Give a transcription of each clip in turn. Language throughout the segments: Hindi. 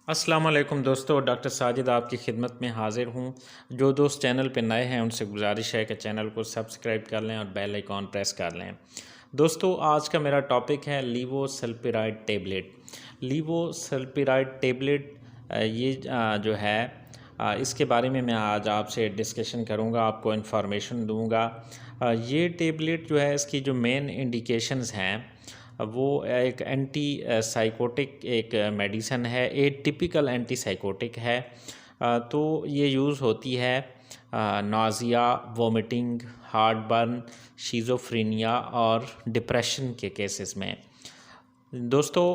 अस्सलाम वालेकुम दोस्तों, डॉक्टर साजिद आपकी खिदमत में हाज़िर हूँ। जो दोस्त चैनल पे नए हैं उनसे गुजारिश है कि चैनल को सब्सक्राइब कर लें और बेल आइकॉन प्रेस कर लें। दोस्तों, आज का मेरा टॉपिक है लीवोसल्पिराइड टैबलेट। लीवोसल्पिराइड टैबलेट जो है इसके बारे में मैं आज आपसे डिस्कशन करूँगा, आपको इन्फॉर्मेशन दूँगा। ये टैबलेट जो है इसकी जो मेन इंडिकेशंस हैं वो एक एंटी साइकोटिक एक मेडिसन है, एटिपिकल एंटी साइकोटिक है। तो ये यूज़ होती है Nazia, vomiting, heart burn, schizophrenia और डिप्रेशन के केसेस में। दोस्तों,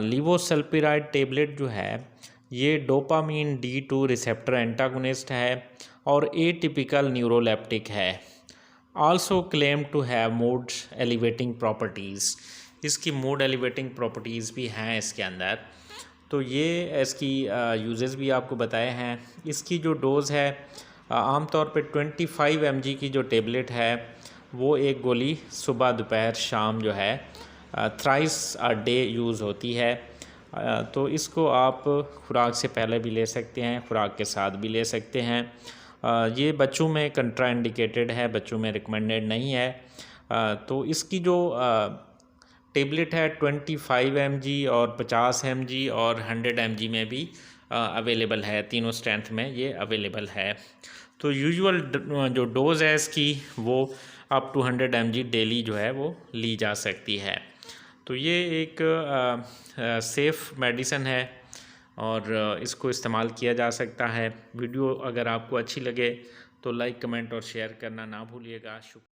लीवोसल्पिराइड टैबलेट जो है ये डोपामीन D2 रिसेप्टर एंटागोनिस्ट है और एटिपिकल न्यूरोलेप्टिक है। Also claim to have mood elevating properties. इसकी मूड एलिवेटिंग प्रॉपर्टीज़ भी हैं इसके अंदर। तो ये इसकी यूजेस भी आपको बताए हैं। इसकी जो डोज़ है आमतौर पे 25 mg की जो टेबलेट है वो एक गोली सुबह दोपहर शाम जो है थ्राइस अ डे यूज़ होती है। तो इसको आप खुराक से पहले भी ले सकते हैं, खुराक के साथ भी ले सकते हैं। ये बच्चों में कंट्राइंडिकेटेड है, बच्चों में रिकमेंडेड नहीं है। तो इसकी जो टेबलेट है 25 mg और 50 mg और 100 mg में भी अवेलेबल है, तीनों स्ट्रेंथ में ये अवेलेबल है। तो यूजुअल जो डोज़ है इसकी वो अप टू 100 mg डेली जो है वो ली जा सकती है। तो ये एक सेफ़ मेडिसन है और इसको इस्तेमाल किया जा सकता है। वीडियो अगर आपको अच्छी लगे तो लाइक, कमेंट और शेयर करना ना भूलिएगा। शुक्रिया।